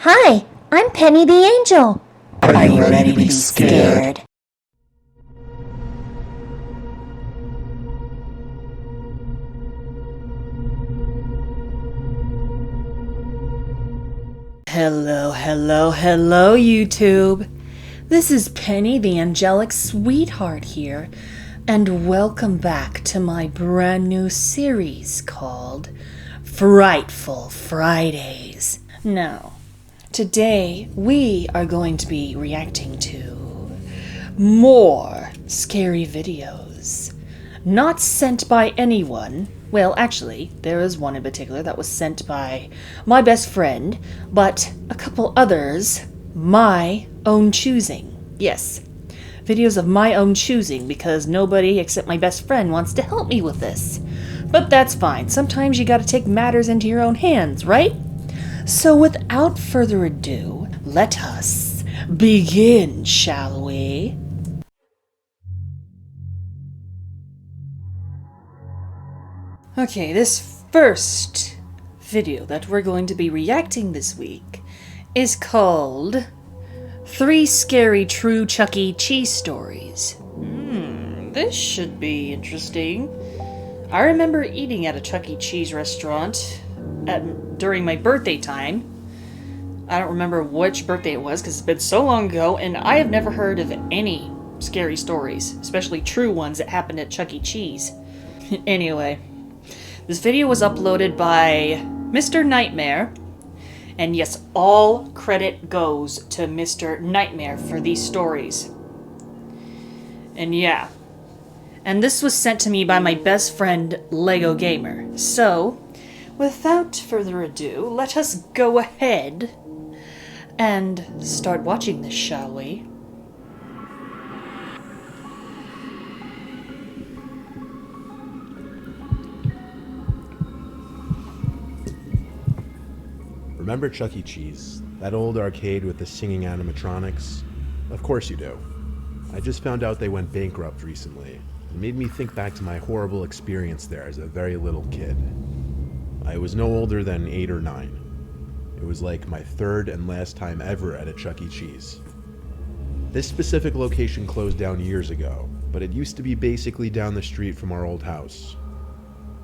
Hi, I'm Penny the Angel. Are you ready to be scared? Hello, YouTube. This is Penny the Angelic Sweetheart here, and welcome back to my brand new series called Frightful Fridays. Now, today we are going to be reacting to more scary videos. Not sent by anyone. Well, actually, there is one in particular that was sent by my best friend, but a couple others, my own choosing. Yes, videos of my own choosing because nobody except my best friend wants to help me with this. But that's fine. Sometimes you gotta take matters into your own hands, right? So without further ado, let us begin, shall we? Okay, this first video that we're going to be reacting this week is called 3 Scary True Chuck E. Cheese Stories. This should be interesting. I remember eating at a Chuck E. Cheese restaurant during my birthday time. I don't remember which birthday it was because it's been so long ago, and I have never heard of any scary stories, especially true ones that happened at Chuck E. Cheese. Anyway. This video was uploaded by Mr. Nightmare, and yes, all credit goes to Mr. Nightmare for these stories. And yeah, and this was sent to me by my best friend, Lego Gamer. So, without further ado, let us go ahead and start watching this, shall we? Remember Chuck E. Cheese? That old arcade with the singing animatronics? Of course you do. I just found out they went bankrupt recently. It made me think back to my horrible experience there as a very little kid. I was no older than 8 or 9. It was like my third and last time ever at a Chuck E. Cheese. This specific location closed down years ago, but it used to be basically down the street from our old house.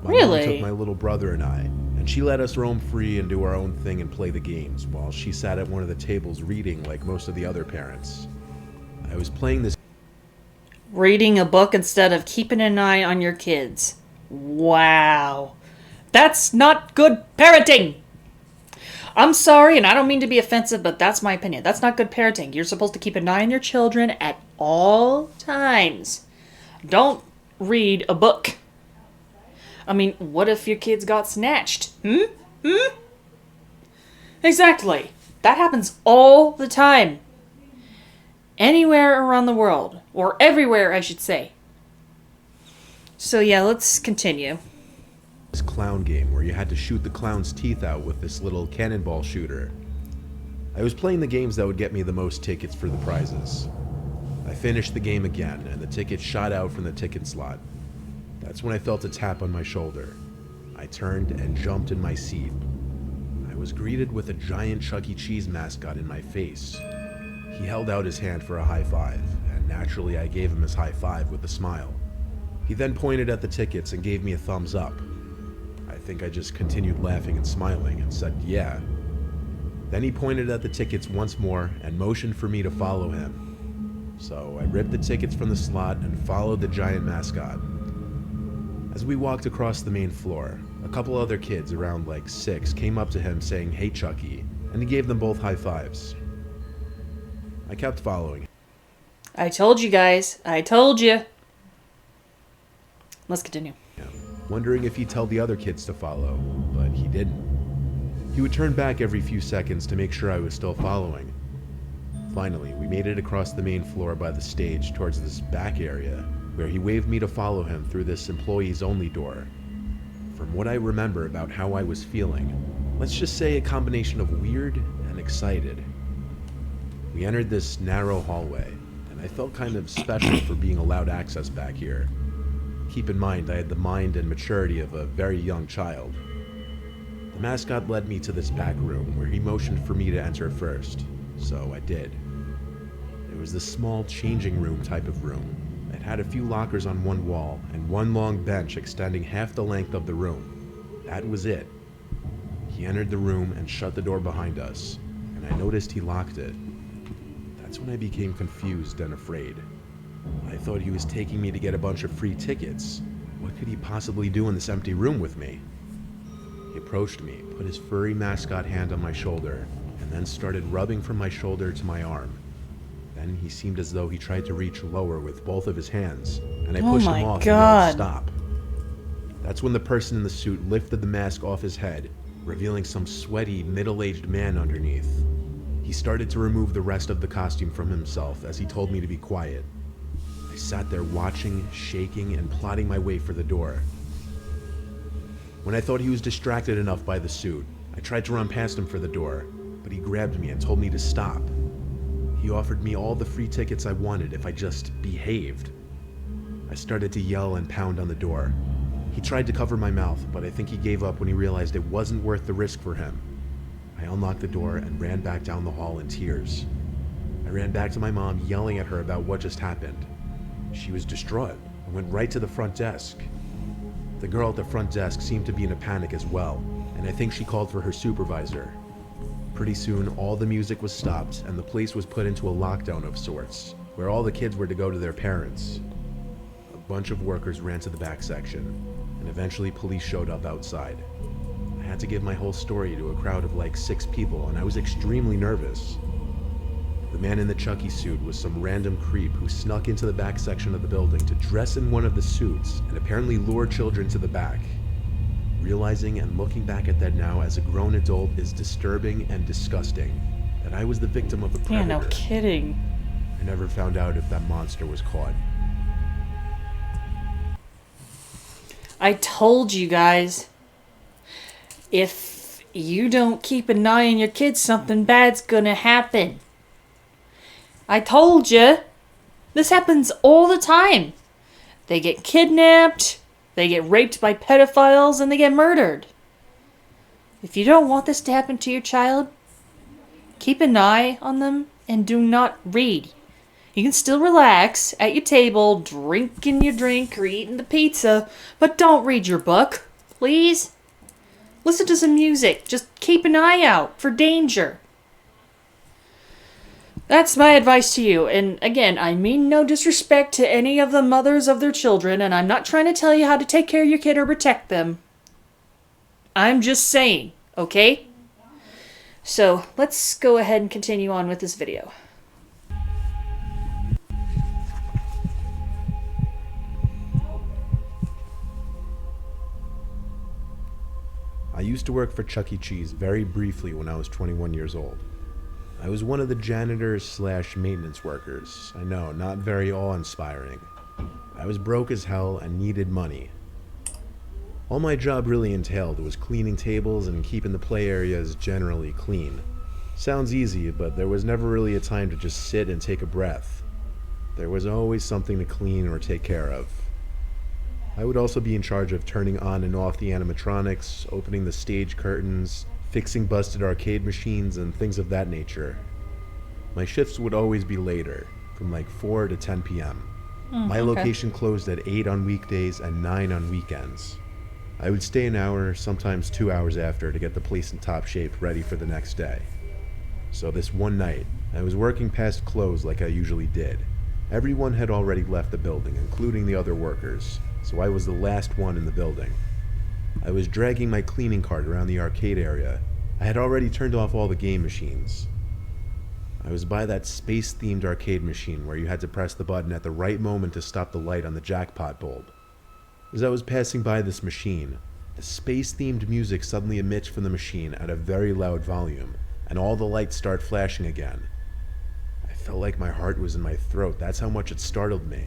My mom took my little brother and I, and she let us roam free and do our own thing and play the games, while she sat at one of the tables reading like most of the other parents. I was playing this... Reading a book instead of keeping an eye on your kids. Wow. That's not good parenting! I'm sorry, and I don't mean to be offensive, but that's my opinion. That's not good parenting. You're supposed to keep an eye on your children at all times. Don't read a book. I mean, what if your kids got snatched? Exactly. That happens all the time. Anywhere around the world. Or everywhere, I should say. So yeah, let's continue. This clown game where you had to shoot the clown's teeth out with this little cannonball shooter. I was playing the games that would get me the most tickets for the prizes. I finished the game again, and the tickets shot out from the ticket slot. That's when I felt a tap on my shoulder. I turned and jumped in my seat. I was greeted with a giant Chuck E. Cheese mascot in my face. He held out his hand for a high five, and naturally I gave him his high five with a smile. He then pointed at the tickets and gave me a thumbs up. I think I just continued laughing and smiling and said yeah. Then he pointed at the tickets once more and motioned for me to follow him. So I ripped the tickets from the slot and followed the giant mascot. As we walked across the main floor, a couple other kids around like 6 came up to him saying, "Hey Chucky," and he gave them both high fives. I kept following. I told you guys. I told you. Let's continue. Wondering if he'd tell the other kids to follow, but he didn't. He would turn back every few seconds to make sure I was still following. Finally, we made it across the main floor by the stage towards this back area, where he waved me to follow him through this employees-only door. From what I remember about how I was feeling, let's just say a combination of weird and excited. We entered this narrow hallway, and I felt kind of special for being allowed access back here. Keep in mind, I had the mind and maturity of a very young child. The mascot led me to this back room where he motioned for me to enter first, so I did. It was this small changing room type of room. It had a few lockers on one wall and one long bench extending half the length of the room. That was it. He entered the room and shut the door behind us, and I noticed he locked it. That's when I became confused and afraid. I thought he was taking me to get a bunch of free tickets. What could he possibly do in this empty room with me? He approached me, put his furry mascot hand on my shoulder, and then started rubbing from my shoulder to my arm. Then he seemed as though he tried to reach lower with both of his hands, and I pushed him off and yelled, "Stop." That's when the person in the suit lifted the mask off his head, revealing some sweaty, middle-aged man underneath. He started to remove the rest of the costume from himself as he told me to be quiet. I sat there watching, shaking, and plotting my way for the door. When I thought he was distracted enough by the suit, I tried to run past him for the door, but he grabbed me and told me to stop. He offered me all the free tickets I wanted if I just behaved. I started to yell and pound on the door. He tried to cover my mouth, but I think he gave up when he realized it wasn't worth the risk for him. I unlocked the door and ran back down the hall in tears. I ran back to my mom, yelling at her about what just happened. She was distraught and went right to the front desk. The girl at the front desk seemed to be in a panic as well, and I think she called for her supervisor. Pretty soon, all the music was stopped and the place was put into a lockdown of sorts, where all the kids were to go to their parents. A bunch of workers ran to the back section, and eventually police showed up outside. I had to give my whole story to a crowd of like 6 people, and I was extremely nervous. The man in the Chucky suit was some random creep who snuck into the back section of the building to dress in one of the suits and apparently lure children to the back. Realizing and looking back at that now as a grown adult is disturbing and disgusting. That I was the victim of a predator. Yeah, no kidding. I never found out if that monster was caught. I told you guys. If you don't keep an eye on your kids, something bad's gonna happen. I told you. This happens all the time. They get kidnapped, they get raped by pedophiles, and they get murdered. If you don't want this to happen to your child, keep an eye on them and do not read. You can still relax at your table, drinking your drink or eating the pizza, but don't read your book, please. Listen to some music. Just keep an eye out for danger. That's my advice to you. And again, I mean no disrespect to any of the mothers of their children, and I'm not trying to tell you how to take care of your kid or protect them. I'm just saying, okay? So, let's go ahead and continue on with this video. I used to work for Chuck E. Cheese very briefly when I was 21 years old. I was one of the janitors / maintenance workers. I know, not very awe-inspiring. I was broke as hell and needed money. All my job really entailed was cleaning tables and keeping the play areas generally clean. Sounds easy, but there was never really a time to just sit and take a breath. There was always something to clean or take care of. I would also be in charge of turning on and off the animatronics, opening the stage curtains, fixing busted arcade machines, and things of that nature. My shifts would always be later, from like 4 to 10 p.m. My location closed at 8 on weekdays and 9 on weekends. I would stay an hour, sometimes 2 hours after, to get the place in top shape ready for the next day. So this one night, I was working past close like I usually did. Everyone had already left the building, including the other workers, so I was the last one in the building. I was dragging my cleaning cart around the arcade area. I had already turned off all the game machines. I was by that space-themed arcade machine where you had to press the button at the right moment to stop the light on the jackpot bulb. As I was passing by this machine, the space-themed music suddenly emits from the machine at a very loud volume, and all the lights start flashing again. I felt like my heart was in my throat. That's how much it startled me.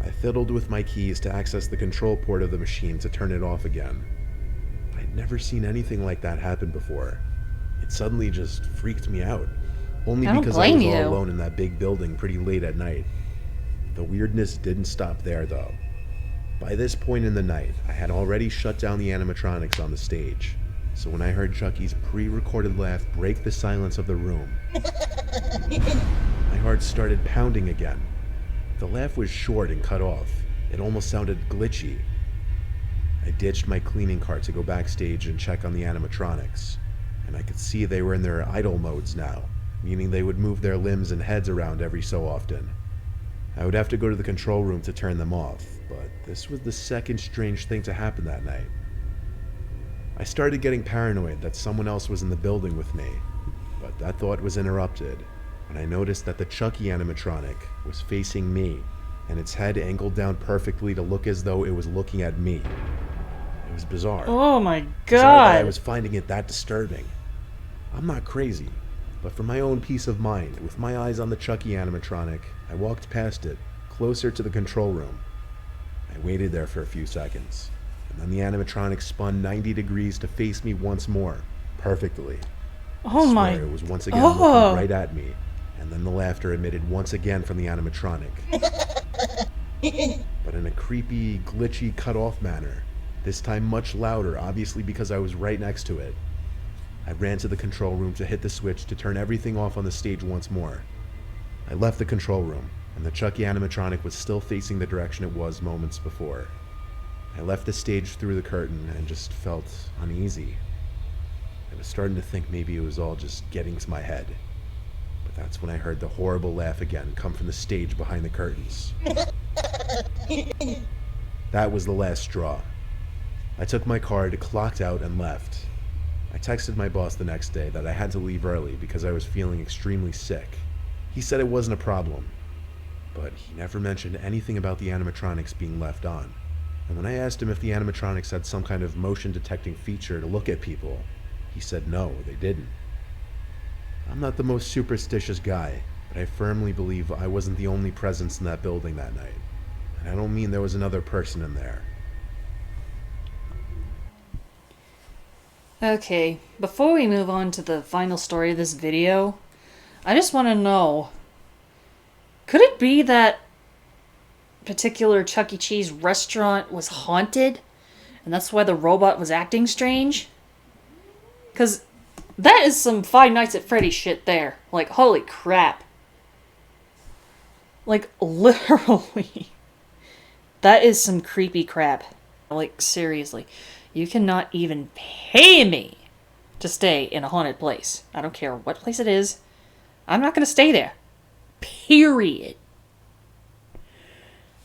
I fiddled with my keys to access the control port of the machine to turn it off again. I'd never seen anything like that happen before. It suddenly just freaked me out. Only because I was all alone in that big building pretty late at night. The weirdness didn't stop there though. By this point in the night, I had already shut down the animatronics on the stage. So when I heard Chucky's pre-recorded laugh break the silence of the room, my heart started pounding again. The laugh was short and cut off. It almost sounded glitchy. I ditched my cleaning cart to go backstage and check on the animatronics, and I could see they were in their idle modes now, meaning they would move their limbs and heads around every so often. I would have to go to the control room to turn them off, but this was the second strange thing to happen that night. I started getting paranoid that someone else was in the building with me, but that thought was interrupted when I noticed that the Chucky animatronic was facing me, and its head angled down perfectly to look as though it was looking at me. It was bizarre. Oh my Bizarre that I god. was finding it that disturbing. I'm not crazy, but for my own peace of mind, with my eyes on the Chucky animatronic, I walked past it, closer to the control room. I waited there for a few seconds, and then the animatronic spun 90 degrees to face me once more, perfectly. Oh I my. swear it was once again Oh. looking right at me, and then the laughter emitted once again from the animatronic. But in a creepy, glitchy, cut-off manner, this time much louder, obviously because I was right next to it. I ran to the control room to hit the switch to turn everything off on the stage once more. I left the control room, and the Chucky animatronic was still facing the direction it was moments before. I left the stage through the curtain and just felt uneasy. I was starting to think maybe it was all just getting to my head. But that's when I heard the horrible laugh again come from the stage behind the curtains. That was the last straw. I took my card, clocked out, and left. I texted my boss the next day that I had to leave early because I was feeling extremely sick. He said it wasn't a problem, but he never mentioned anything about the animatronics being left on. And when I asked him if the animatronics had some kind of motion detecting feature to look at people, he said no, they didn't. I'm not the most superstitious guy, but I firmly believe I wasn't the only presence in that building that night. And I don't mean there was another person in there. Okay, before we move on to the final story of this video, I just want to know, could it be that particular Chuck E. Cheese restaurant was haunted, and that's why the robot was acting strange? Because that is some Five Nights at Freddy's shit there. Like, holy crap. Like, literally. That is some creepy crap. Like, seriously. You cannot even pay me to stay in a haunted place. I don't care what place it is. I'm not going to stay there. Period.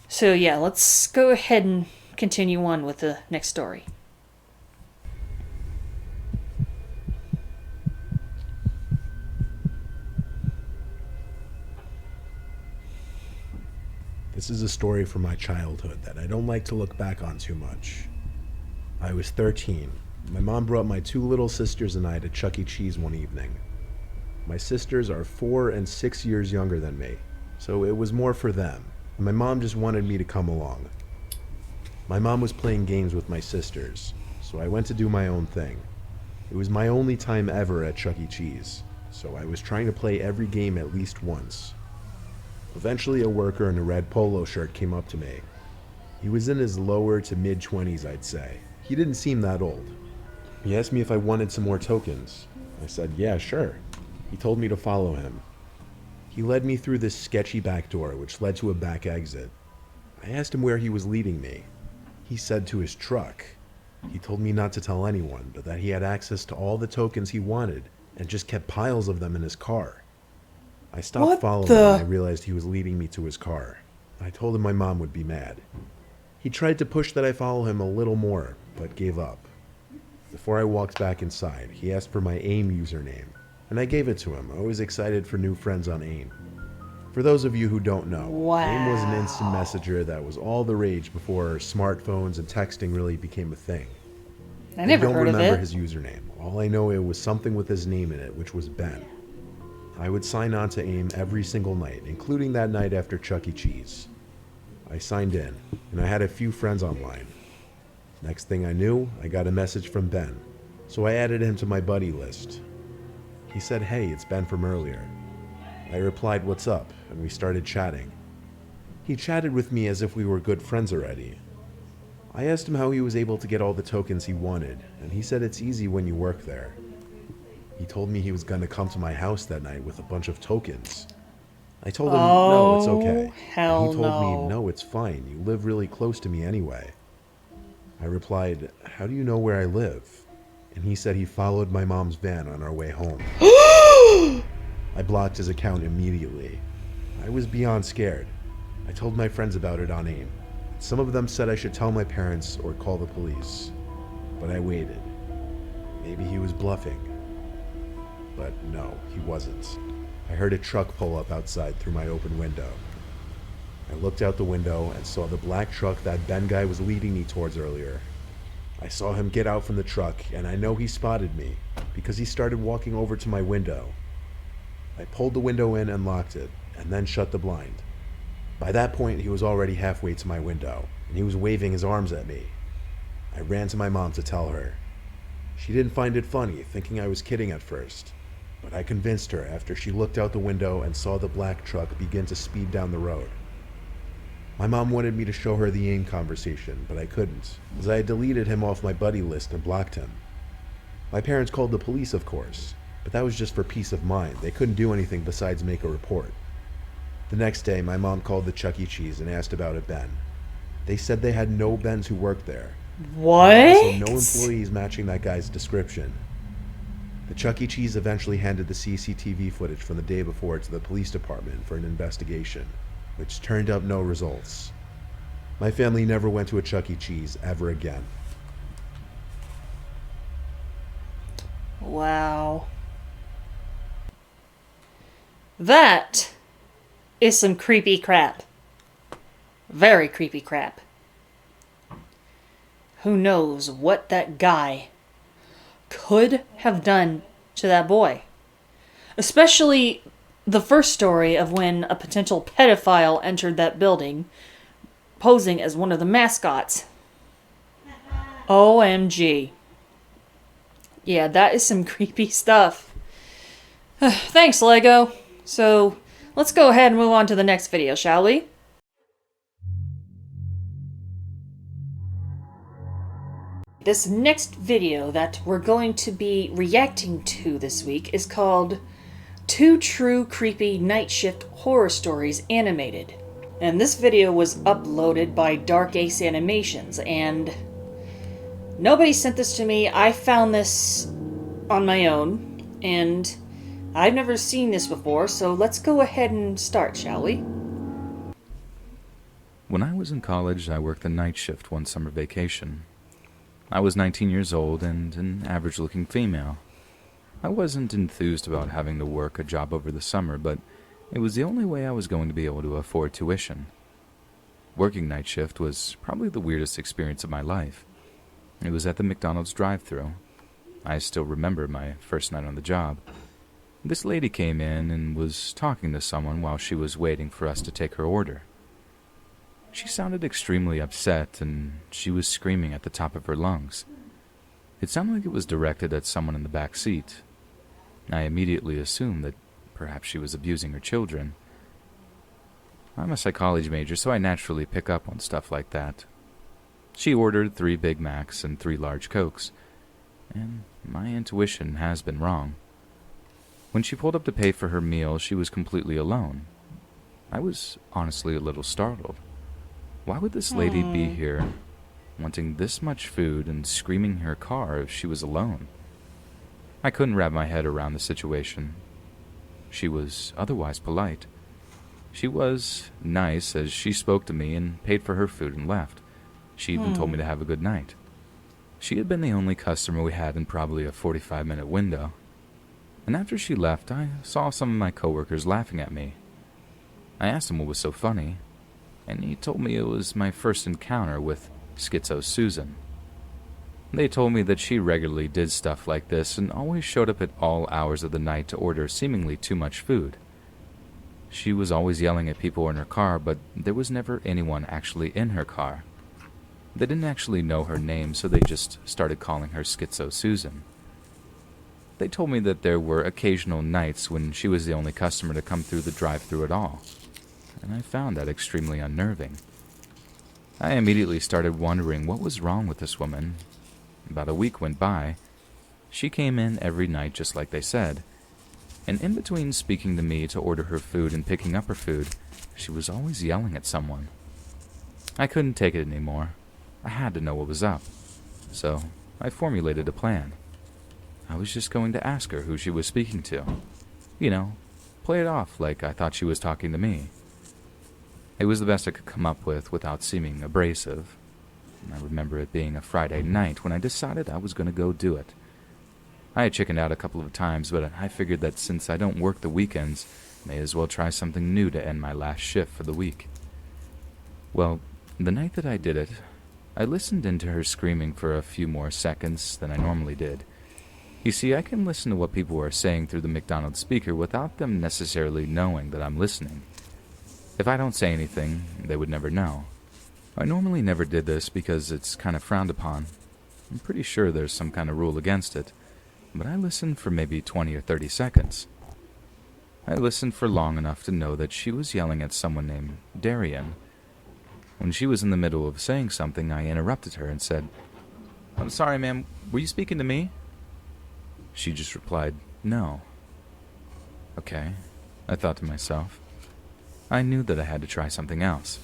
So yeah, let's go ahead and continue on with the next story. This is a story from my childhood that I don't like to look back on too much. I was 13. My mom brought my two little sisters and I to Chuck E. Cheese one evening. My sisters are 4 and 6 years younger than me, so it was more for them, and my mom just wanted me to come along. My mom was playing games with my sisters, so I went to do my own thing. It was my only time ever at Chuck E. Cheese, so I was trying to play every game at least once. Eventually, a worker in a red polo shirt came up to me. He was in his lower to mid-20s, I'd say. He didn't seem that old. He asked me if I wanted some more tokens. I said, yeah, sure. He told me to follow him. He led me through this sketchy back door, which led to a back exit. I asked him where he was leading me. He said to his truck. He told me not to tell anyone, but that he had access to all the tokens he wanted, and just kept piles of them in his car. I stopped What following the- him when I realized he was leading me to his car. I told him my mom would be mad. He tried to push that I follow him a little more, but gave up. Before I walked back inside, he asked for my AIM username, and I gave it to him. I was excited for new friends on AIM. For those of you who don't know, AIM was an instant messenger that was all the rage before smartphones and texting really became a thing. I never don't heard of remember it. his username. All I know, it was something with his name in it, which was Ben. I would sign on to AIM every single night, including that night after Chuck E. Cheese. I signed in, and I had a few friends online. Next thing I knew, I got a message from Ben, so I added him to my buddy list. He said, "Hey, it's Ben from earlier." I replied, "What's up?" and we started chatting. He chatted with me as if we were good friends already. I asked him how he was able to get all the tokens he wanted, and he said it's easy when you work there. He told me he was going to come to my house that night with a bunch of tokens. I told him, no, it's okay. Hell And he told no. me, no, it's fine. You live really close to me anyway. I replied, how do you know where I live? And he said he followed my mom's van on our way home. I blocked his account immediately. I was beyond scared. I told my friends about it on AIM. Some of them said I should tell my parents or call the police. But I waited. Maybe he was bluffing. But no, he wasn't. I heard a truck pull up outside through my open window. I looked out the window and saw the black truck that Ben guy was leading me towards earlier. I saw him get out from the truck, and I know he spotted me because he started walking over to my window. I pulled the window in and locked it, and then shut the blind. By that point, he was already halfway to my window, and he was waving his arms at me. I ran to my mom to tell her. She didn't find it funny, thinking I was kidding at first, but I convinced her after she looked out the window and saw the black truck begin to speed down the road. My mom wanted me to show her the AIM conversation, but I couldn't, as I had deleted him off my buddy list and blocked him. My parents called the police, of course, but that was just for peace of mind. They couldn't do anything besides make a report. The next day, my mom called the Chuck E. Cheese and asked about a Ben. They said they had no Bens who worked there. What? Also, no employees matching that guy's description. The Chuck E. Cheese eventually handed the CCTV footage from the day before to the police department for an investigation, which turned up no results. My family never went to a Chuck E. Cheese ever again. Wow. That is some creepy crap. Very creepy crap. Who knows what that guy could have done to that boy? Especially the first story of when a potential pedophile entered that building, posing as one of the mascots. OMG. Yeah, that is some creepy stuff. Thanks, Lego. So, let's go ahead and move on to the next video, shall we? This next video that we're going to be reacting to this week is called 2 True Creepy Night Shift Horror Stories Animated. And this video was uploaded by Dark Ace Animations, and nobody sent this to me. I found this on my own, and I've never seen this before, so let's go ahead and start, shall we? When I was in college, I worked the night shift one summer vacation. I was 19 years old and an average-looking female. I wasn't enthused about having to work a job over the summer, but it was the only way I was going to be able to afford tuition. Working night shift was probably the weirdest experience of my life. It was at the McDonald's drive-thru. I still remember my first night on the job. This lady came in and was talking to someone while she was waiting for us to take her order. She sounded extremely upset, and she was screaming at the top of her lungs. It sounded like it was directed at someone in the back seat. I immediately assumed that perhaps she was abusing her children. I'm a psychology major, so I naturally pick up on stuff like that. She ordered 3 Big Macs and 3 large Cokes, and my intuition has been wrong. When she pulled up to pay for her meal, she was completely alone. I was honestly a little startled. Why would this lady be here, wanting this much food and screaming in her car if she was alone? I couldn't wrap my head around the situation. She was otherwise polite. She was nice as she spoke to me and paid for her food and left. She even told me to have a good night. She had been the only customer we had in probably a 45-minute window. And after she left, I saw some of my coworkers laughing at me. I asked him what was so funny, and he told me it was my first encounter with Schizo Susan. They told me that she regularly did stuff like this and always showed up at all hours of the night to order seemingly too much food. She was always yelling at people in her car, but there was never anyone actually in her car. They didn't actually know her name, so they just started calling her Schizo Susan. They told me that there were occasional nights when she was the only customer to come through the drive-thru at all, and I found that extremely unnerving. I immediately started wondering what was wrong with this woman. About a week went by. She came in every night just like they said, and in between speaking to me to order her food and picking up her food, she was always yelling at someone. I couldn't take it anymore. I had to know what was up. So I formulated a plan. I was just going to ask her who she was speaking to. You know, play it off like I thought she was talking to me. It was the best I could come up with without seeming abrasive. I remember it being a Friday night when I decided I was going to go do it. I had chickened out a couple of times, but I figured that since I don't work the weekends, may as well try something new to end my last shift for the week. Well, the night that I did it, I listened into her screaming for a few more seconds than I normally did. You see, I can listen to what people are saying through the McDonald's speaker without them necessarily knowing that I'm listening. If I don't say anything, they would never know. I normally never did this because it's kind of frowned upon. I'm pretty sure there's some kind of rule against it, but I listened for maybe 20 or 30 seconds. I listened for long enough to know that she was yelling at someone named Darian. When she was in the middle of saying something, I interrupted her and said, "I'm sorry, ma'am, were you speaking to me?" She just replied, "No." Okay, I thought to myself. I knew that I had to try something else.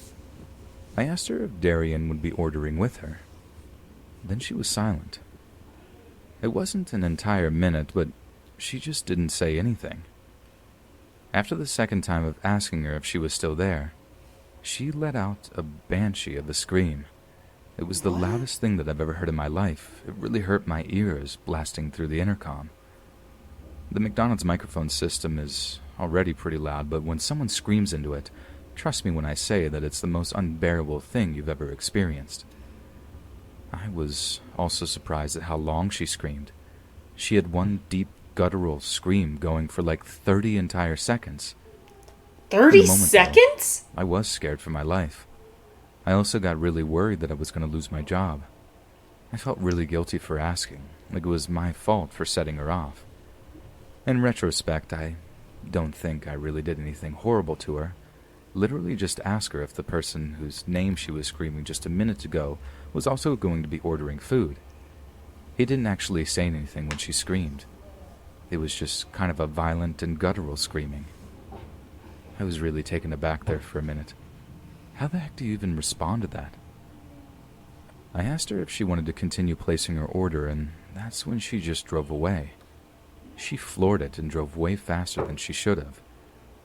I asked her if Darian would be ordering with her. Then she was silent. It wasn't an entire minute, but she just didn't say anything. After the second time of asking her if she was still there, she let out a banshee of a scream. It was the loudest thing that I've ever heard in my life. It really hurt my ears, blasting through the intercom. The McDonald's microphone system is already pretty loud, but when someone screams into it, trust me when I say that it's the most unbearable thing you've ever experienced. I was also surprised at how long she screamed. She had one deep, guttural scream going for like 30 entire seconds. 30 moment, seconds? I was scared for my life. I also got really worried that I was going to lose my job. I felt really guilty for asking, like it was my fault for setting her off. In retrospect, I don't think I really did anything horrible to her. Literally just ask her if the person whose name she was screaming just a minute ago was also going to be ordering food. He didn't actually say anything when she screamed. It was just kind of a violent and guttural screaming. I was really taken aback there for a minute. How the heck do you even respond to that? I asked her if she wanted to continue placing her order, and that's when she just drove away. She floored it and drove way faster than she should have.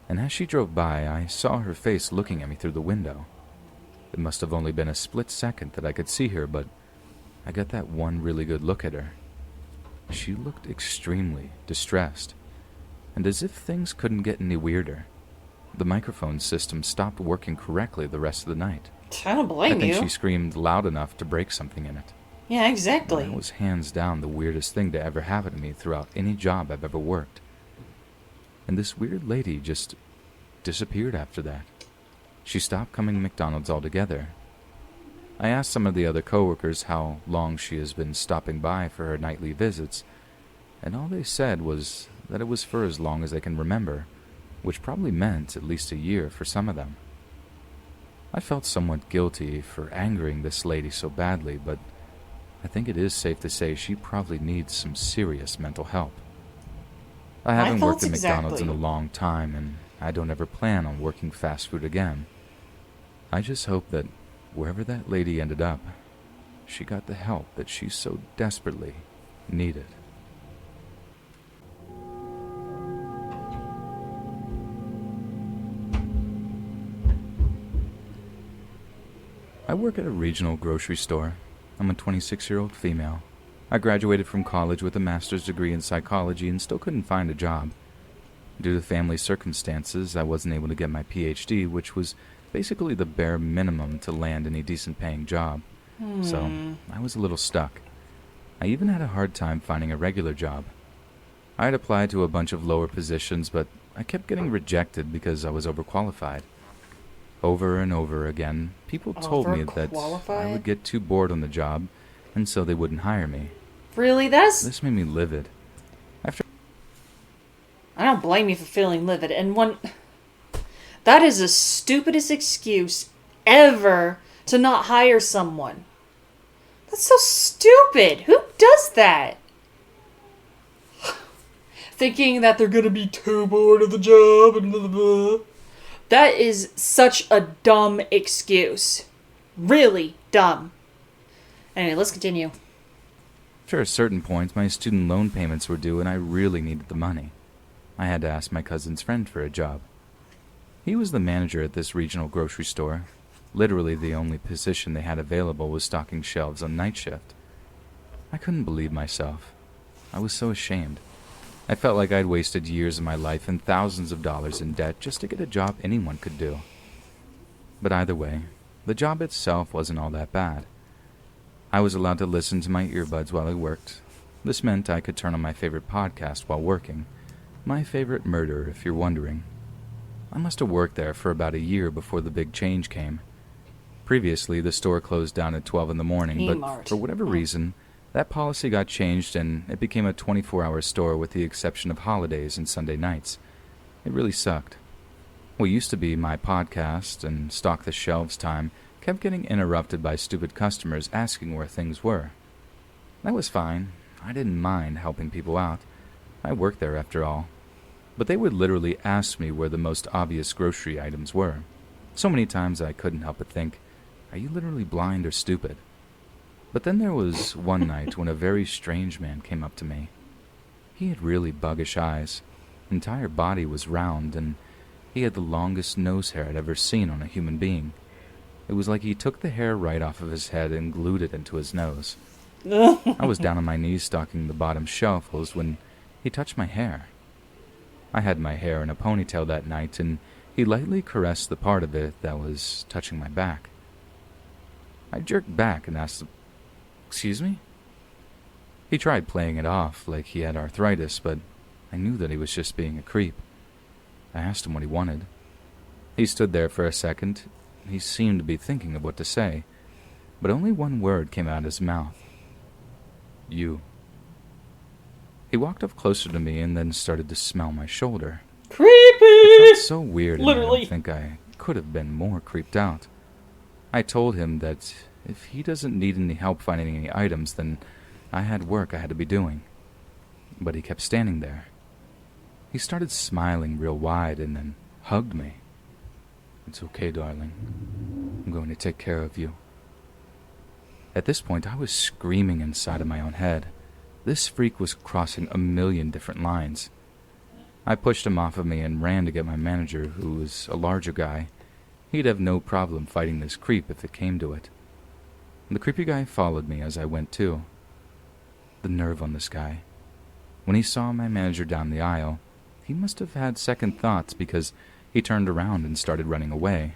And as she drove by, I saw her face looking at me through the window. It must have only been a split second that I could see her, but I got that one really good look at her. She looked extremely distressed, and as if things couldn't get any weirder, the microphone system stopped working correctly the rest of the night. I don't I blame think you. she screamed loud enough to break something in it. Yeah, exactly. That was hands down the weirdest thing to ever happen to me throughout any job I've ever worked. And this weird lady just disappeared after that. She stopped coming to McDonald's altogether. I asked some of the other coworkers how long she has been stopping by for her nightly visits, and all they said was that it was for as long as they can remember, which probably meant at least a year for some of them. I felt somewhat guilty for angering this lady so badly, but I think it is safe to say she probably needs some serious mental help. I haven't worked at McDonald's in a long time, and I don't ever plan on working fast food again. I just hope that wherever that lady ended up, she got the help that she so desperately needed. I work at a regional grocery store. I'm a 26-year-old female. I graduated from college with a master's degree in psychology and still couldn't find a job. Due to family circumstances, I wasn't able to get my PhD, which was basically the bare minimum to land any decent-paying job. So I was a little stuck. I even had a hard time finding a regular job. I had applied to a bunch of lower positions, but I kept getting rejected because I was overqualified. Over and over again, people told me that I would get too bored on the job, and so they wouldn't hire me. Really? This made me livid. I don't blame you for feeling livid, and that is the stupidest excuse ever to not hire someone. That's so stupid. Who does that? Thinking that they're gonna be too bored of the job and blah, blah, blah. That is such a dumb excuse. Really dumb. Anyway, let's continue. After a certain point, my student loan payments were due and I really needed the money. I had to ask my cousin's friend for a job. He was the manager at this regional grocery store. Literally the only position they had available was stocking shelves on night shift. I couldn't believe myself. I was so ashamed. I felt like I'd wasted years of my life and thousands of dollars in debt just to get a job anyone could do. But either way, the job itself wasn't all that bad. I was allowed to listen to my earbuds while I worked. This meant I could turn on my favorite podcast while working. My favorite murder, if you're wondering. I must have worked there for about a year before the big change came. Previously, the store closed down at 12 in the morning, but Kmart. for whatever reason, that policy got changed and it became a 24-hour store with the exception of holidays and Sunday nights. It really sucked. What used to be my podcast and stock the shelves time kept getting interrupted by stupid customers asking where things were. That was fine. I didn't mind helping people out. I worked there after all. But they would literally ask me where the most obvious grocery items were. So many times I couldn't help but think, are you literally blind or stupid? But then there was one night when a very strange man came up to me. He had really buggish eyes. Entire body was round, and he had the longest nose hair I'd ever seen on a human being. It was like he took the hair right off of his head and glued it into his nose. I was down on my knees stocking the bottom shelves when he touched my hair. I had my hair in a ponytail that night, and he lightly caressed the part of it that was touching my back. I jerked back and asked him, "Excuse me?" He tried playing it off like he had arthritis, but I knew that he was just being a creep. I asked him what he wanted. He stood there for a second. He seemed to be thinking of what to say, but only one word came out of his mouth. You. He walked up closer to me and then started to smell my shoulder. Creepy! It felt so weird, and Literally. I don't think I could have been more creeped out. I told him that if he doesn't need any help finding any items, then I had work I had to be doing. But he kept standing there. He started smiling real wide and then hugged me. "It's okay, darling. I'm going to take care of you." At this point, I was screaming inside of my own head. This freak was crossing a million different lines. I pushed him off of me and ran to get my manager, who was a larger guy. He'd have no problem fighting this creep if it came to it. The creepy guy followed me as I went too. The nerve on this guy. When he saw my manager down the aisle, he must have had second thoughts because he turned around and started running away.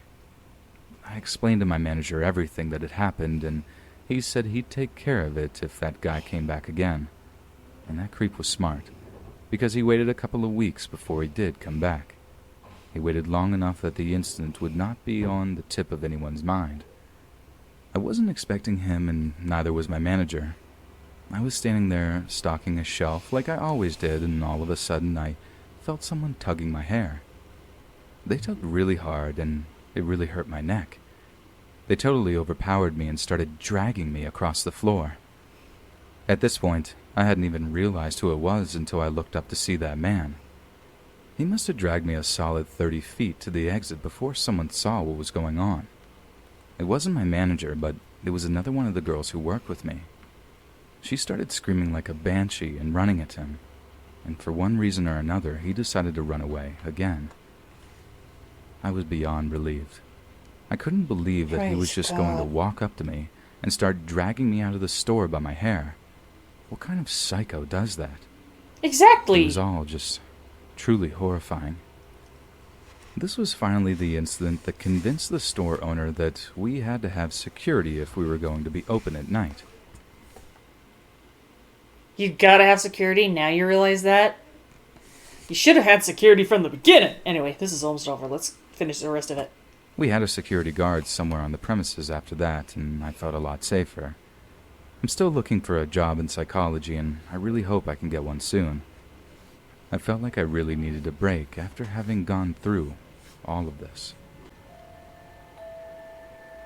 I explained to my manager everything that had happened, and he said he'd take care of it if that guy came back again. And that creep was smart, because he waited a couple of weeks before he did come back. He waited long enough that the incident would not be on the tip of anyone's mind. I wasn't expecting him, and neither was my manager. I was standing there stocking a shelf like I always did, and all of a sudden I felt someone tugging my hair. They tugged really hard, and it really hurt my neck. They totally overpowered me and started dragging me across the floor. At this point, I hadn't even realized who it was until I looked up to see that man. He must have dragged me a solid 30 feet to the exit before someone saw what was going on. It wasn't my manager, but it was another one of the girls who worked with me. She started screaming like a banshee and running at him, and for one reason or another, he decided to run away again. I was beyond relieved. I couldn't believe that he was Praise just going to God. walk up to me and start dragging me out of the store by my hair. What kind of psycho does that? It Exactly. was all just truly horrifying. This was finally the incident that convinced the store owner that we had to have security if we were going to be open at night. You gotta have security, now you realize that? You should have had security from the beginning! Anyway, this is almost over. Let's finish the rest of it. We had a security guard somewhere on the premises after that, and I felt a lot safer. I'm still looking for a job in psychology, and I really hope I can get one soon. I felt like I really needed a break after having gone through all of this.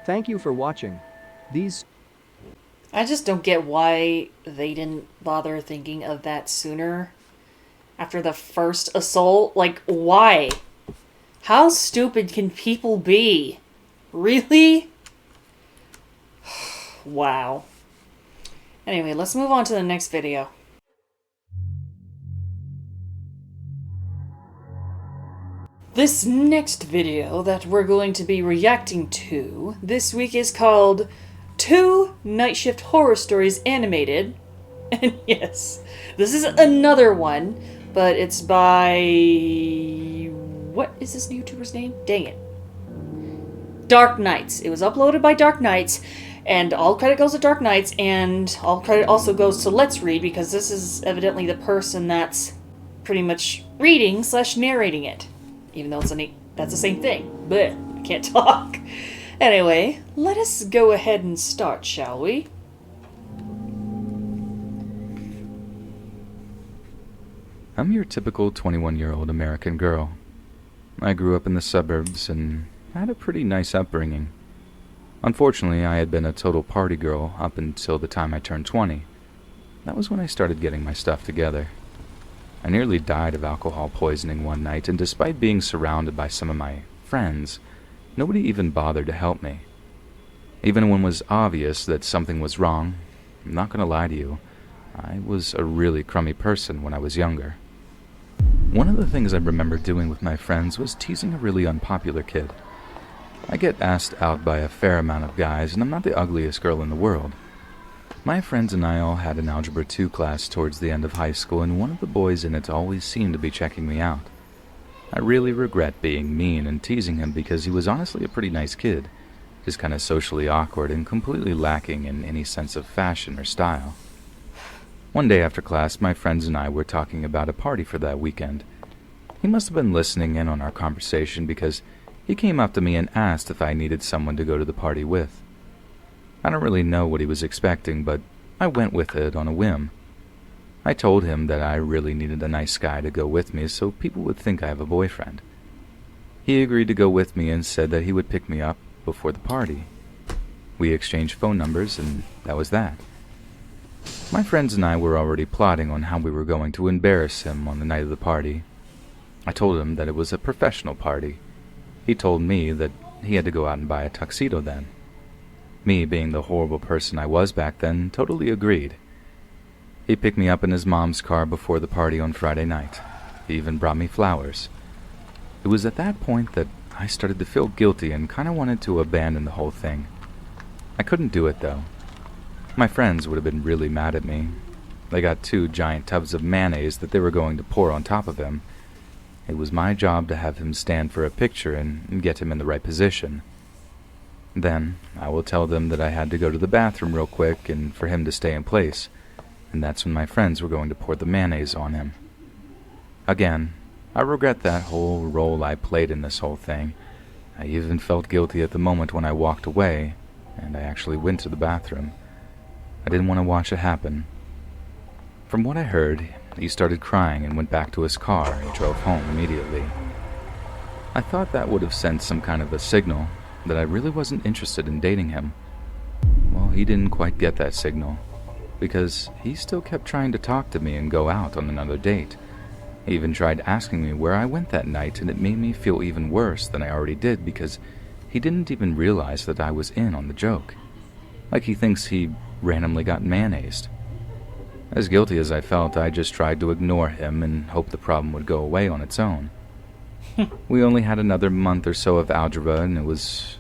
Thank you for watching. These I just don't get why they didn't bother thinking of that sooner. After the first assault? Like, why? How stupid can people be? Really? Wow. Anyway, let's move on to the next video. This next video that we're going to be reacting to this week is called 2 Night Shift Horror Stories Animated. And yes, this is another one, but it's by... what is this YouTuber's name? Dang it. Dark Nights. It was uploaded by Dark Nights, and all credit goes to Dark Nights, and all credit also goes to Let's Read, because this is evidently the person that's pretty much reading / narrating it. Even though that's the same thing. Blech, I can't talk. Anyway, let us go ahead and start, shall we? I'm your typical 21-year-old American girl. I grew up in the suburbs and had a pretty nice upbringing. Unfortunately, I had been a total party girl up until the time I turned 20. That was when I started getting my stuff together. I nearly died of alcohol poisoning one night, and despite being surrounded by some of my friends, nobody even bothered to help me. Even when it was obvious that something was wrong, I'm not going to lie to you, I was a really crummy person when I was younger. One of the things I remember doing with my friends was teasing a really unpopular kid. I get asked out by a fair amount of guys, and I'm not the ugliest girl in the world. My friends and I all had an Algebra 2 class towards the end of high school, and one of the boys in it always seemed to be checking me out. I really regret being mean and teasing him because he was honestly a pretty nice kid, just kind of socially awkward and completely lacking in any sense of fashion or style. One day after class, my friends and I were talking about a party for that weekend. He must have been listening in on our conversation because he came up to me and asked if I needed someone to go to the party with. I don't really know what he was expecting, but I went with it on a whim. I told him that I really needed a nice guy to go with me so people would think I have a boyfriend. He agreed to go with me and said that he would pick me up before the party. We exchanged phone numbers, and that was that. My friends and I were already plotting on how we were going to embarrass him on the night of the party. I told him that it was a professional party. He told me that he had to go out and buy a tuxedo then. Me, being the horrible person I was back then, totally agreed. He picked me up in his mom's car before the party on Friday night. He even brought me flowers. It was at that point that I started to feel guilty and kind of wanted to abandon the whole thing. I couldn't do it, though. My friends would have been really mad at me. They got 2 giant tubs of mayonnaise that they were going to pour on top of him. It was my job to have him stand for a picture and get him in the right position. Then, I will tell them that I had to go to the bathroom real quick and for him to stay in place, and that's when my friends were going to pour the mayonnaise on him. Again, I regret that whole role I played in this whole thing. I even felt guilty at the moment when I walked away, and I actually went to the bathroom. I didn't want to watch it happen. From what I heard, he started crying and went back to his car and drove home immediately. I thought that would have sent some kind of a signal that I really wasn't interested in dating him. Well, he didn't quite get that signal, because he still kept trying to talk to me and go out on another date. He even tried asking me where I went that night, and it made me feel even worse than I already did because he didn't even realize that I was in on the joke. Like he thinks he randomly got mayonnaised. As guilty as I felt, I just tried to ignore him and hope the problem would go away on its own. We only had another month or so of algebra, and it was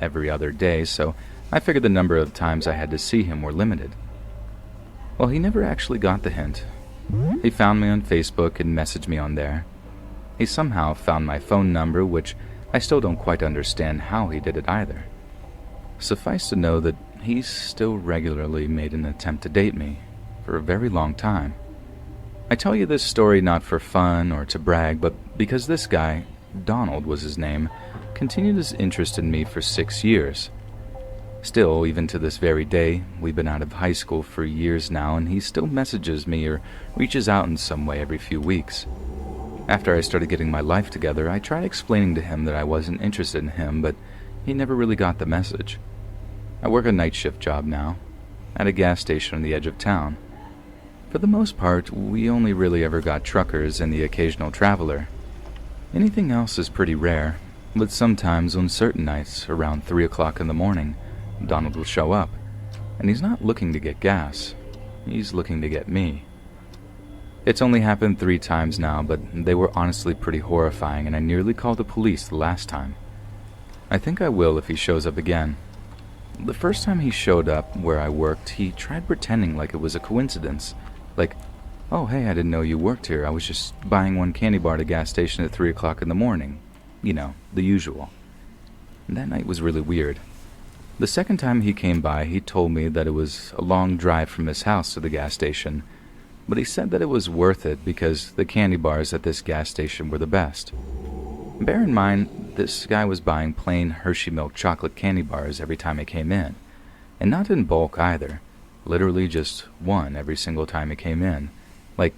every other day, so I figured the number of times I had to see him were limited. Well, he never actually got the hint. He found me on Facebook and messaged me on there. He somehow found my phone number, which I still don't quite understand how he did it either. Suffice to know that he still regularly made an attempt to date me for a very long time. I tell you this story not for fun or to brag, but because this guy, Donald was his name, continued his interest in me for 6 years. Still, even to this very day, we've been out of high school for years now, and he still messages me or reaches out in some way every few weeks. After I started getting my life together, I tried explaining to him that I wasn't interested in him, but he never really got the message. I work a night shift job now, at a gas station on the edge of town. For the most part, we only really ever got truckers and the occasional traveler. Anything else is pretty rare, but sometimes on certain nights, around 3 o'clock in the morning, Donald will show up, and he's not looking to get gas. He's looking to get me. It's only happened 3 times now, but they were honestly pretty horrifying, and I nearly called the police the last time. I think I will if he shows up again. The first time he showed up where I worked, he tried pretending like it was a coincidence. Like, "Oh, hey, I didn't know you worked here. I was just buying one candy bar at a gas station at 3 o'clock in the morning." You know, the usual. That night was really weird. The second time he came by, he told me that it was a long drive from his house to the gas station, but he said that it was worth it because the candy bars at this gas station were the best. Bear in mind, this guy was buying plain Hershey milk chocolate candy bars every time he came in, and not in bulk either, literally just one every single time he came in. Like,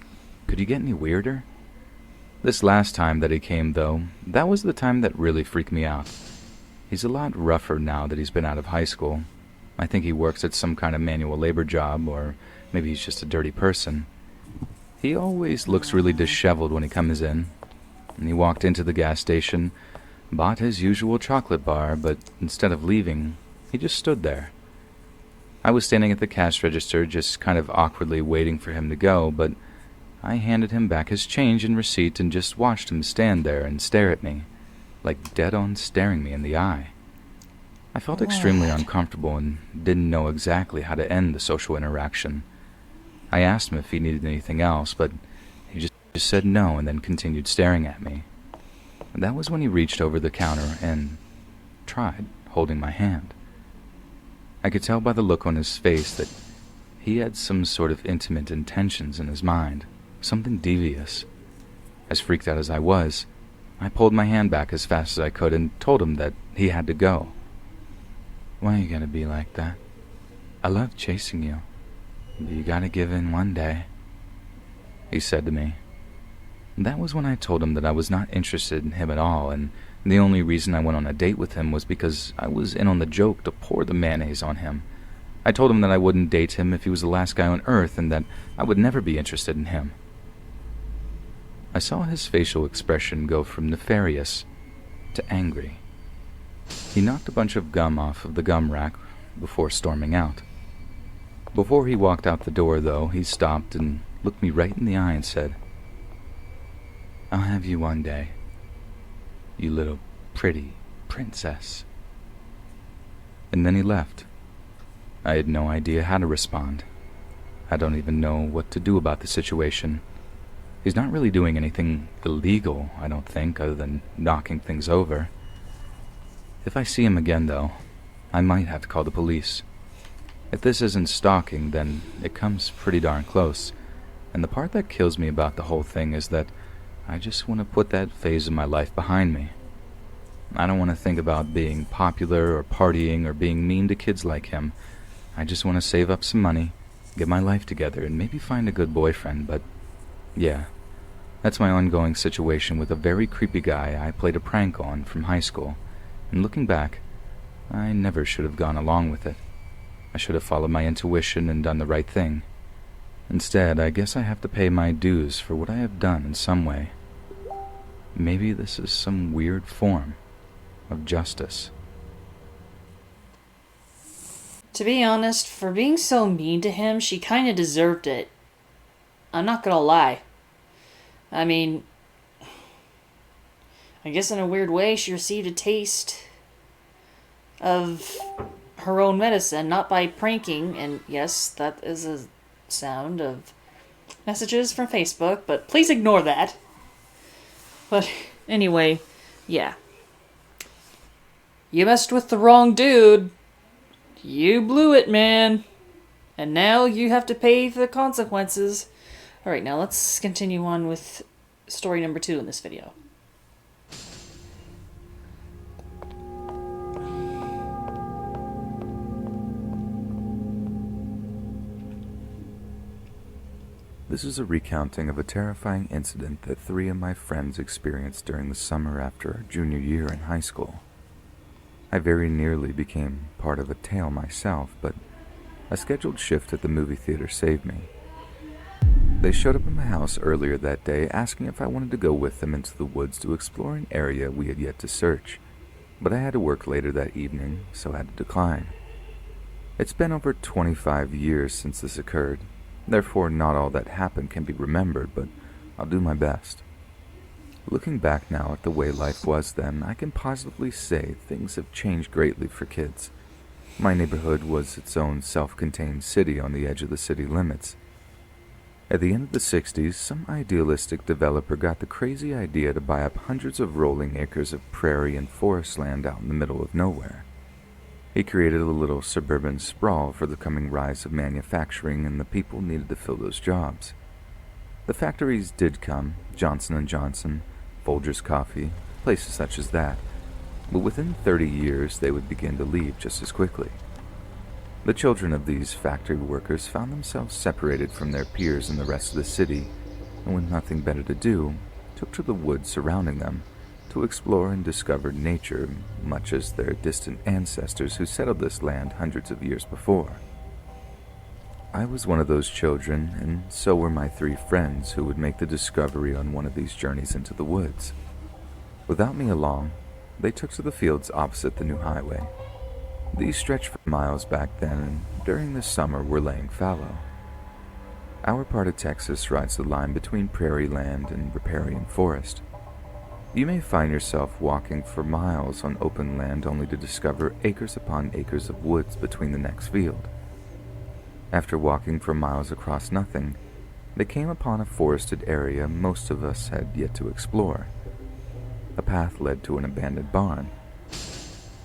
could you get any weirder? This last time that he came, though, that was the time that really freaked me out. He's a lot rougher now that he's been out of high school. I think he works at some kind of manual labor job, or maybe he's just a dirty person. He always looks really disheveled when he comes in. And he walked into the gas station, bought his usual chocolate bar, but instead of leaving, he just stood there. I was standing at the cash register, just kind of awkwardly waiting for him to go, but I handed him back his change and receipt and just watched him stand there and stare at me, like dead-on staring me in the eye. I felt extremely uncomfortable and didn't know exactly how to end the social interaction. I asked him if he needed anything else, but he just said no and then continued staring at me. That was when he reached over the counter and tried holding my hand. I could tell by the look on his face that he had some sort of intimate intentions in his mind, something devious. As freaked out as I was, I pulled my hand back as fast as I could and told him that he had to go. "Why are you gonna be like that? I love chasing you, but you gotta give in one day," he said to me. That was when I told him that I was not interested in him at all, and the only reason I went on a date with him was because I was in on the joke to pour the mayonnaise on him. I told him that I wouldn't date him if he was the last guy on earth and that I would never be interested in him. I saw his facial expression go from nefarious to angry. He knocked a bunch of gum off of the gum rack before storming out. Before he walked out the door, though, he stopped and looked me right in the eye and said, "I'll have you one day, you little pretty princess." And then he left. I had no idea how to respond. I don't even know what to do about the situation. He's not really doing anything illegal, I don't think, other than knocking things over. If I see him again, though, I might have to call the police. If this isn't stalking, then it comes pretty darn close. And the part that kills me about the whole thing is that I just want to put that phase of my life behind me. I don't want to think about being popular or partying or being mean to kids like him. I just want to save up some money, get my life together, and maybe find a good boyfriend, but yeah, that's my ongoing situation with a very creepy guy I played a prank on from high school, and looking back, I never should have gone along with it. I should have followed my intuition and done the right thing. Instead, I guess I have to pay my dues for what I have done in some way. Maybe this is some weird form of justice. To be honest, for being so mean to him, she kinda deserved it. I'm not gonna lie. I mean, I guess in a weird way, she received a taste of her own medicine, not by pranking, and yes, that is a sound of messages from Facebook, but please ignore that. But anyway, yeah. You messed with the wrong dude. You blew it, man. And now you have to pay for the consequences. Alright, now let's continue on with story number 2 in this video. This is a recounting of a terrifying incident that 3 of my friends experienced during the summer after our junior year in high school. I very nearly became part of a tale myself, but a scheduled shift at the movie theater saved me. They showed up at my house earlier that day, asking if I wanted to go with them into the woods to explore an area we had yet to search, but I had to work later that evening, so I had to decline. It's been over 25 years since this occurred, therefore not all that happened can be remembered, but I'll do my best. Looking back now at the way life was then, I can positively say things have changed greatly for kids. My neighborhood was its own self-contained city on the edge of the city limits. At the end of the 60s, some idealistic developer got the crazy idea to buy up hundreds of rolling acres of prairie and forest land out in the middle of nowhere. He created a little suburban sprawl for the coming rise of manufacturing, and the people needed to fill those jobs. The factories did come, Johnson & Johnson, Folgers Coffee, places such as that, but within 30 years they would begin to leave just as quickly. The children of these factory workers found themselves separated from their peers in the rest of the city, and with nothing better to do, took to the woods surrounding them to explore and discover nature, much as their distant ancestors who settled this land hundreds of years before. I was one of those children, and so were my 3 friends who would make the discovery on one of these journeys into the woods. Without me along, they took to the fields opposite the new highway. These stretched for miles back then, and during the summer were laying fallow. Our part of Texas rides the line between prairie land and riparian forest. You may find yourself walking for miles on open land only to discover acres upon acres of woods between the next field. After walking for miles across nothing, they came upon a forested area most of us had yet to explore. A path led to an abandoned barn.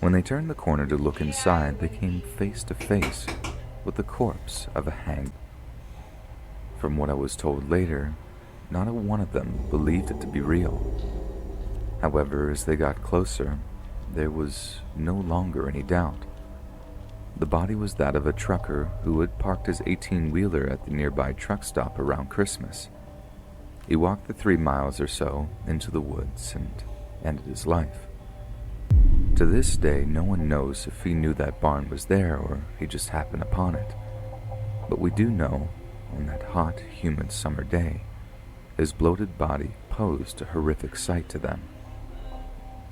When they turned the corner to look inside, they came face to face with the corpse of a hanged. From what I was told later, not a one of them believed it to be real. However, as they got closer, there was no longer any doubt. The body was that of a trucker who had parked his 18-wheeler at the nearby truck stop around Christmas. He walked the 3 miles or so into the woods and ended his life. To this day, no one knows if he knew that barn was there or he just happened upon it. But we do know, on that hot, humid summer day, his bloated body posed a horrific sight to them.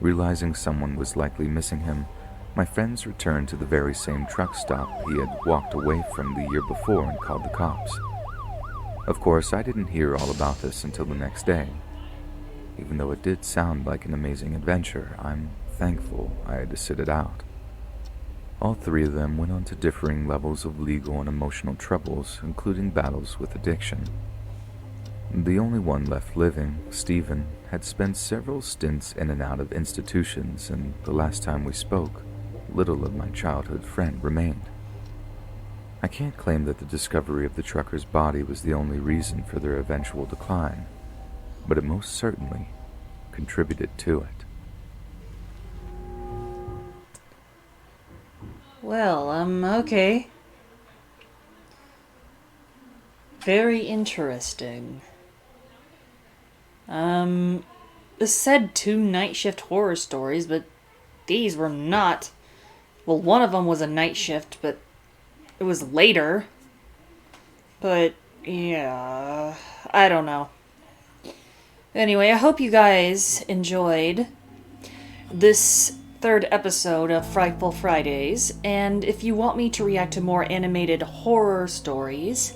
Realizing someone was likely missing him, my friends returned to the very same truck stop he had walked away from the year before and called the cops. Of course, I didn't hear all about this until the next day. Even though it did sound like an amazing adventure, I'm thankful I had to sit it out. All 3 of them went on to differing levels of legal and emotional troubles, including battles with addiction. The only one left living, Stephen, had spent several stints in and out of institutions, and the last time we spoke, little of my childhood friend remained. I can't claim that the discovery of the trucker's body was the only reason for their eventual decline, but it most certainly contributed to it. Well, okay. Very interesting. This said 2 night shift horror stories, but these were not. Well, one of them was a night shift, but it was later. But, yeah, I don't know. Anyway, I hope you guys enjoyed this 3rd episode of Frightful Fridays, and if you want me to react to more animated horror stories,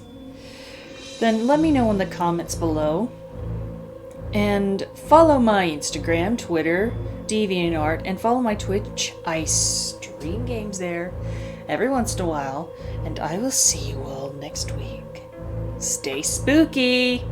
then let me know in the comments below. And follow my Instagram, Twitter, DeviantArt, and follow my Twitch. I stream games there every once in a while, and I will see you all next week. Stay spooky!